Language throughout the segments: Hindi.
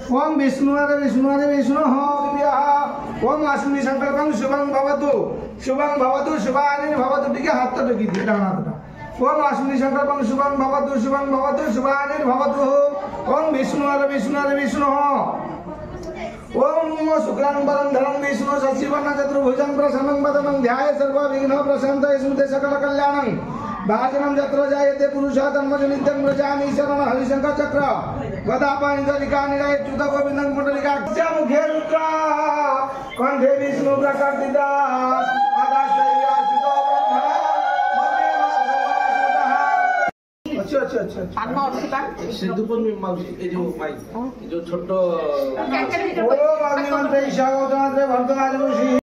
ओम विष्णुवारे विष्णुवारे विष्णु ओम अश्विनी संकल्पं शुभं भवतु शुभानि भवतु ठीक है हाथ तो टेकी थी डाना था ओम अश्विनी संकल्पं शुभं भवतु शुभानि भवतु ओम विष्णुवारे विष्णुवारे विष्णु ओम शुक्लां वरं धरं विष्णु शशिवर्णं चतुर्भुजं प्रसन्नं वदनं ध्याये सर्वविघ्न प्रशान्तये स्मृते सकल कल्याणं भाजनं यत्र जायते पुरुषात्मजनित्यं व्रजामि शरण हरिशंकर चक्र गदापानिधरिकानिराय च्युत गोविन्दं कुण्डलिका मुखे रुद्र कंठे विष्णु प्रकटिता आदाश्चर्यास्थितो ब्रह्म अच्छा सिद्धपुर में माउसी जो माई जो छोटो ओ अग्निमंत्र ईशा गौतमंत्र भरतराज ऋषि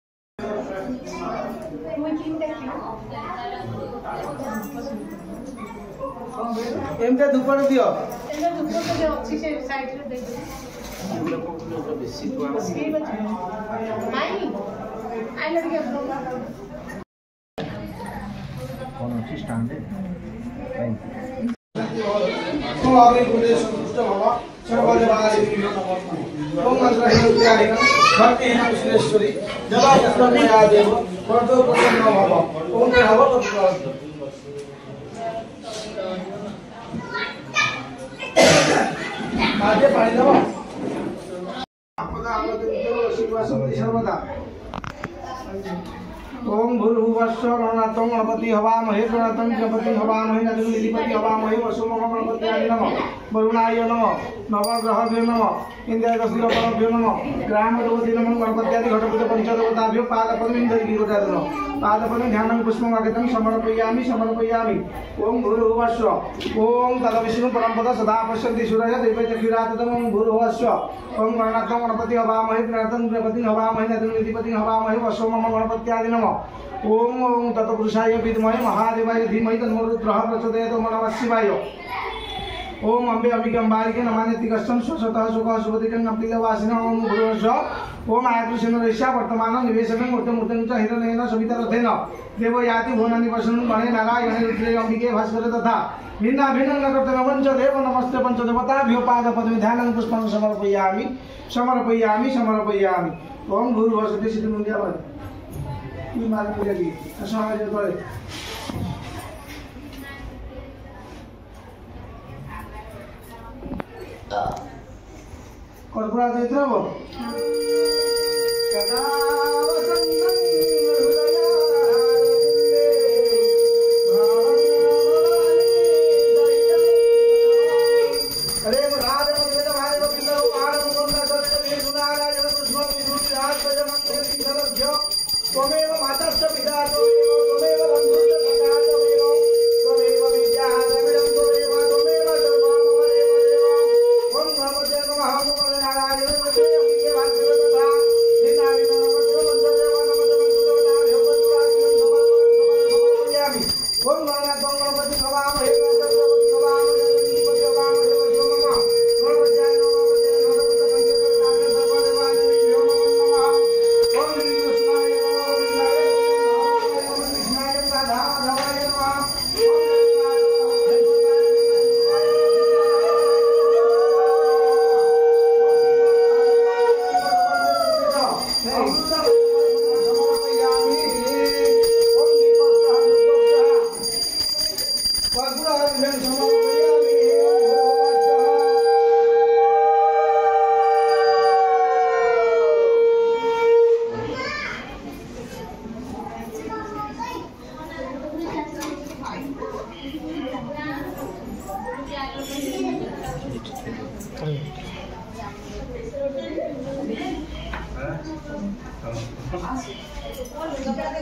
एमते धूपड़ दियो एमते धूपड़ दियो अच्छी से साइड रे दे दे लोग बेसी तो माई आई लड़की अपना कौन अच्छी स्टैंड है तो आगे मुझे संतुष्ट भवा सर्वले बालादेवी नमः ओम मंत्र हे उद्याय भक्ति हे विश्वेश्वरी जला जस्मया देव परतो प्रसन्न भव ओम हव तत्व आगे पानी दो आपदा आपदा शिवासंति सर्वदा ओम भूर्भुवस्सुः गणनाथं गणपति हवामहे गणनाथं गणपति हवामहे नन्दीपति हवामहे वसुमः गणपत्याय नमः वरुणाय नमः नवग्रहभ्यो नमः इन्द्रायगस्तिरपरभ्यो नमः ग्रामदेवते नमः गणपत्यादि घटपति पंचदेवताभ्यो पादपद्मं धरिकी गोदादन पादपद्मं ध्यानं पुष्पं वागतं समर्पयामि ओम भूर्भुवस्सुः ओम तदविष्णु परमपद सदा पश्यन्ति सूरयः दिव्यचक्षुराततं ओम भूर्भुवस्सुः ओम गणनाथं गणपति हवामहे गणनाथं गणपति हवामहे नन्दीपति हवामहे वसुमः गणपत्यादि नमः ओम ओम तत्पुरुषाय विद्महे महादेवाय धीमहि तन्नो रुद्रः प्रचोदयात् ओम नमः शिवाय ओम अम्बे अम्बिकाम्बालिके नमान्यति कष्टं स्वसतः सुखः सुपतिकं कपिलवासिनः ओम भूर्भुवस्सुः ओम आयतुषेण ऋष्या वर्तमानं निवेशनं मूर्तिमूर्तिं च हिरण्येन सवितरथेन देवो याति भुवनानि वसनं गणे नारायणे रुद्रे अम्बिके भास्करे तथा भिन्ना भिन्नं नकृतं पञ्चदेव नमस्ते पञ्चदेवताभ्यो पादपद्मे ध्यानं पुष्पं समर्पयामि ओम भूर्भुवस्सुः सिद्धि मुंडिया की मार पूजा की समाज करे कर्पूरा देत्र वो कदा अरे राधे गोविंद भाई गोविंद आनंद गोविंद सत्य गुणाराय कृष्ण विष्णु राज जमन सिद्धरभ्यो त्वमेव माताश्च पिता त्वमेव बन्धुश्च सखा त्वमेव विद्या द्रविडं त्वमेव सर्वं मम देव ओम भगवते नमः ओम नारायण नमस्ते अम्बिके भास्करे तथा भिन्नाभिन्न नमस्ते वन्ददेव नमस्ते समर्पयामि ओम गणनाथं गणपति हवामहे गणपति हवामहे गणपति हवामहे वसुमः गणपत्याय नमः ओम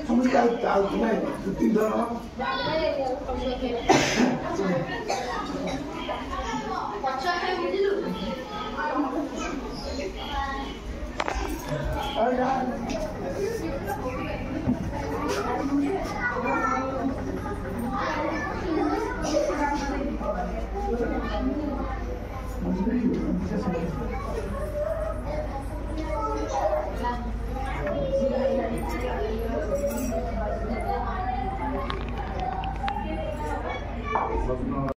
তুমি চাল নাই তিন ধরনের